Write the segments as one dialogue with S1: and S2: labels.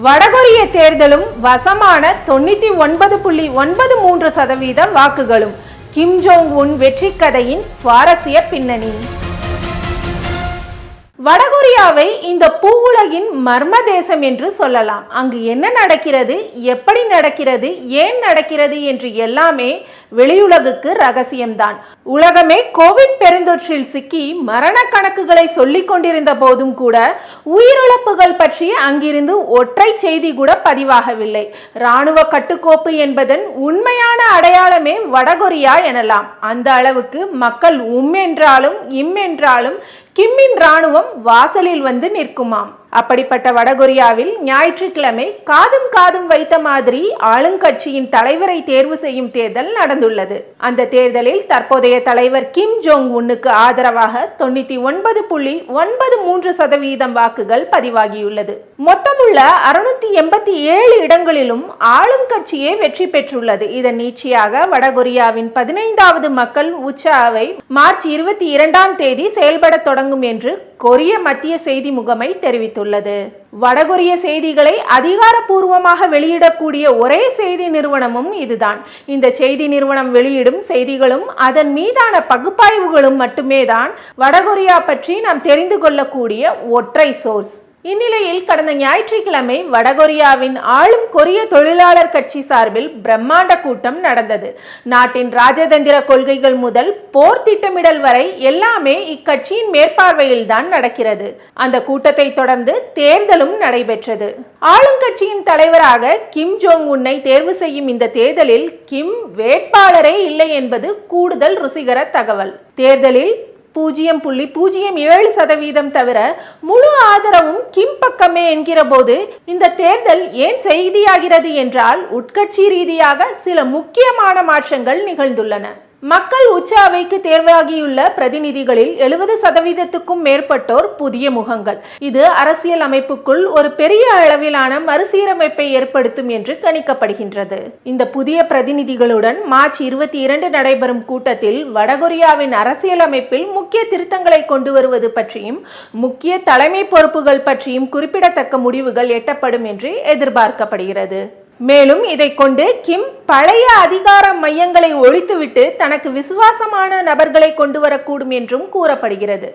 S1: வடகொரிய தேர்தலும் வசமான 99.93% வாக்குகளும். கிம் ஜோங் உன் வெற்றி கதையின் சுவாரஸ்ய பின்னணி. வடகொரியாவை இந்த பூவுலகின் மர்ம தேசம் என்று சொல்லலாம். அங்கு என்ன நடக்கிறது, எப்படி நடக்கிறது, ஏன் நடக்கிறது என்று எல்லாமே வெளியுலகுக்கு ரகசியம்தான். உலகமே கோவிட் பெருந்தொற்றில் சிக்கி மரண கணக்குகளை சொல்லிக் கொண்டிருந்த போதும் கூட உயிரிழப்புகள் பற்றி அங்கிருந்து ஒற்றை செய்தி கூட பதிவாகவில்லை. இராணுவ கட்டுக்கோப்பு என்பதன் உண்மையான அடையாளமே வடகொரியா எனலாம். அந்த அளவுக்கு மக்கள் என்றாலும் என்றாலும் கிம்மின் இராணுவம் வாசலில் வந்து நிற்குமாம். அப்படிப்பட்ட வடகொரியாவில் ஞாயிற்றுக்கிழமை காதும் வைத்த மாதிரி ஆளுங்கட்சியின் தலைவரை தேர்வு செய்யும் தேர்தல் நடந்துள்ளது. அந்த தேர்தலில் தற்போதைய தலைவர் கிம் ஜோங் உன்னுக்கு ஆதரவாக 99.93% வாக்குகள் பதிவாகியுள்ளது. மொத்தமுள்ள 687 இடங்களிலும் ஆளும் கட்சியே வெற்றி பெற்றுள்ளது. இதன் நீட்சியாக வடகொரியாவின் 15வது மக்கள் உற்சவை மார்ச் 22ஆம் தேதி செயல்பட தொடங்கும் என்று கொரிய மத்திய செய்தி முகமை தெரிவித்துள்ளது. வடகொரிய செய்திகளை அதிகாரப்பூர்வமாக வெளியிடக்கூடிய ஒரே செய்தி நிறுவனமும் இதுதான். இந்த செய்தி நிறுவனம் வெளியிடும் செய்திகளும் அதன் மீதான பகுப்பாய்வுகளும் மட்டுமே தான் வடகொரியா பற்றி நாம் தெரிந்து கொள்ளக்கூடிய ஒற்றை சோர்ஸ். இந்நிலையில் கடந்த ஞாயிற்றுக்கிழமை வடகொரியாவின் ஆளும் கொரிய தொழிலாளர் கட்சி சார்பில் பிரம்மாண்ட கூட்டம் நடந்தது. நாட்டின் ராஜதந்திர கொள்கைகள் முதல் போர் திட்டமிடல் வரை எல்லாமே இக்கட்சியின் மேற்பார்வையில் தான் நடக்கிறது. அந்த கூட்டத்தை தொடர்ந்து தேர்தலும் நடைபெற்றது. ஆளுங்கட்சியின் தலைவராக கிம் ஜோங் உன்னை தேர்வு செய்யும் இந்த தேர்தலில் கிம் வேட்பாளரே இல்லை என்பது கூடுதல் ருசிகர தகவல். தேர்தலில் 0.07% தவிர முழு ஆதரவும் கிம் பக்கமே என்கிற போது இந்த தேர்தல் ஏன் செய்தியாகிறது என்றால் உட்கட்சி ரீதியாக சில முக்கியமான மாற்றங்கள் நிகழ்ந்துள்ளன. மக்கள் உற்சவைக்கு தேர்வாகியுள்ள பிரதிநிதிகளில் 70%க்கும் மேற்பட்டோர் புதிய முகங்கள். இது அரசியல் அமைப்புக்குள் ஒரு பெரிய அளவிலான மறுசீரமைப்பை ஏற்படுத்தும் என்று கணிக்கப்படுகின்றது. இந்த புதிய பிரதிநிதிகளுடன் மார்ச் 22 நடைபெறும் கூட்டத்தில் வடகொரியாவின் அரசியல் அமைப்பில் முக்கிய திருத்தங்களை கொண்டு வருவது பற்றியும் முக்கிய தலைமை பொறுப்புகள் பற்றியும் குறிப்பிடத்தக்க முடிவுகள் எட்டப்படும் என்று எதிர்பார்க்கப்படுகிறது. மேலும் இதை கொண்டு கிம் பழைய அதிகார மையங்களை ஒழித்துவிட்டு தனக்கு விசுவாசமான நபர்களை கொண்டு வரக்கூடும் என்றும் கூறப்படுகிறது.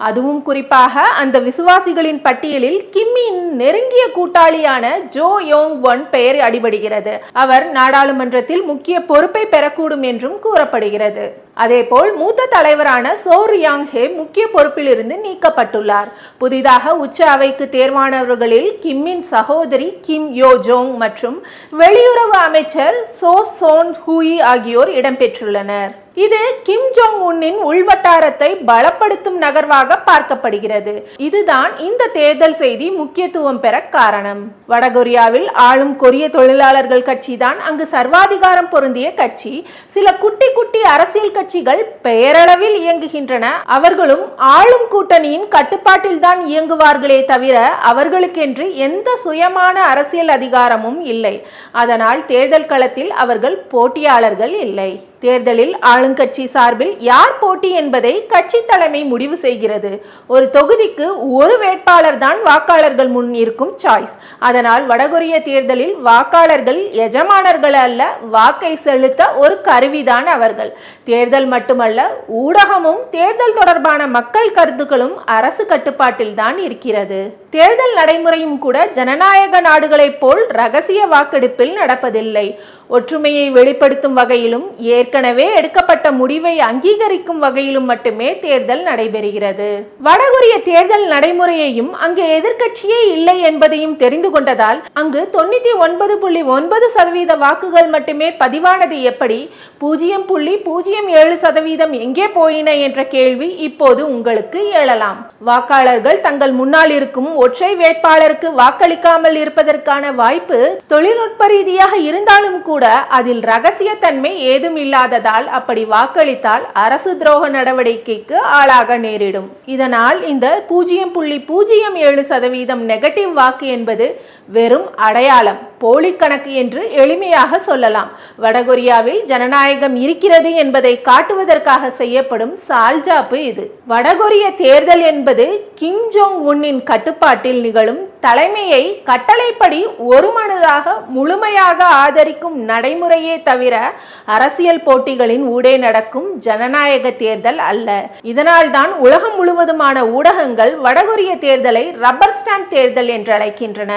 S1: அதுவும் குறிப்பாக அந்த விசுவாசிகளின் பட்டியலில் கிம்மின் நெருங்கிய கூட்டாளியான ஜோ யோங் ஒன் பெயர் அடிபடுகிறது. அவர் நாடாளுமன்றத்தில் முக்கிய பொறுப்பை பெறக்கூடும் என்றும் கூறப்படுகிறது. அதேபோல் மூத்த தலைவரான சோர் யாங் ஹே முக்கிய பொறுப்பில் இருந்து நீக்கப்பட்டுள்ளார். புதிதாக உச்ச அவைக்கு தேர்வானவர்களில் கிம்மின் சகோதரி கிம் யோ ஜோங் மற்றும் வெளியுறவு அமைச்சர் சோ சோன் ஹூயி ஆகியோர் இடம்பெற்றுள்ளனர். இது கிம் ஜோங் உன்னின் உள்வட்டாரத்தை பலப்படுத்தும் நகர்வாக பார்க்கப்படுகிறது. இதுதான் இந்த தேர்தல் செய்தி முக்கியத்துவம் பெற காரணம். வடகொரியாவில் ஆளும் கொரிய தொழிலாளர்கள் கட்சி தான் அங்கு சர்வாதிகாரம் பொருந்திய கட்சி. சில குட்டி அரசியல் கட்சிகள் பெயரளவில் இயங்குகின்றன. அவர்களும் ஆளும் கூட்டணியின் கட்டுப்பாட்டில் தான் இயங்குவார்களே தவிர அவர்களுக்கென்று எந்த சுயமான அரசியல் அதிகாரமும் இல்லை. அதனால் தேர்தல் களத்தில் அவர்கள் போட்டியாளர்கள் இல்லை. தேர்தலில் ஆளுங்கட்சி சார்பில் யார் போட்டி என்பதை கட்சி தலைமை முடிவு செய்கிறது. ஒரு தொகுதிக்கு ஒரு வேட்பாளர் தான் வாக்காளர்கள் முன் இருக்கும் சாய்ஸ். அதனால் வடகொரிய தேர்தலில் வாக்காளர்கள் எஜமானர்கள் அல்ல, வாக்கை செலுத்த ஒரு கருவிதான் அவர்கள். தேர்தல் மட்டுமல்ல, ஊடகமும் தேர்தல் தொடர்பான மக்கள் கருத்துக்களும் அரசு கட்டுப்பாட்டில் தான் இருக்கிறது. தேர்தல் நடைமுறையும் கூட ஜனநாயக நாடுகளைப் போல் ரகசிய வாக்கெடுப்பில் நடப்பதில்லை. ஒற்றுமையை வெளிப்படுத்தும் வகையிலும் ஏற்கனவே எடுக்கப்பட்ட முடிவை அங்கீகரிக்கும் வகையிலும் மட்டுமே தேர்தல் நடைபெறுகிறது. வடகொரிய தேர்தல் நடைமுறையையும் அங்கு எதிர்க்கட்சியே இல்லை என்பதையும் தெரிந்து கொண்டதால் அங்கு 99.9% வாக்குகள் மட்டுமே பதிவானது எப்படி, 0.07% எங்கே போயின என்ற கேள்வி இப்போது உங்களுக்கு எழலாம். வாக்காளர்கள் தங்கள் முன்னால் இருக்கும் ஒற்றை வேட்பாளருக்கு வாக்களிக்காமல் இருப்பதற்கான வாய்ப்பு தொழில்நுட்ப ரீதியாக இருந்தாலும் கூட அதில் ரகசியத்தன்மை ஏதும் இல்லாததால் அப்படி வாக்களித்தால் அரசு துரோக நடவடிக்கைக்கு ஆளாக நேரிடும். இதனால் இந்த 0.07% நெகட்டிவ் வாக்கு என்பது வெறும் அடையாளம், போலி கணக்கு என்று எளிமையாக சொல்லலாம். வடகொரியாவில் ஜனநாயகம் இருக்கிறது என்பதை காட்டுவதற்காக செய்யப்படும் சால்ஜாப்பு இது. வடகொரிய தேர்தல் என்பது கிம் ஜோங் உன்னின் கட்டுப்பாட்டில் நிகழும் தலைமையை கட்டளைப்படி ஒருமனதாக முழுமையாக ஆதரிக்கும் நடைமுறையே தவிர அரசியல் போட்டிகளின் ஊடே நடக்கும் ஜனநாயக தேர்தல் அல்ல. இதனால்தான் உலகம் முழுவதுமான ஊடகங்கள் வடகொரிய தேர்தலை ரப்பர் ஸ்டாம்ப் தேர்தல் என்று அழைக்கின்றன.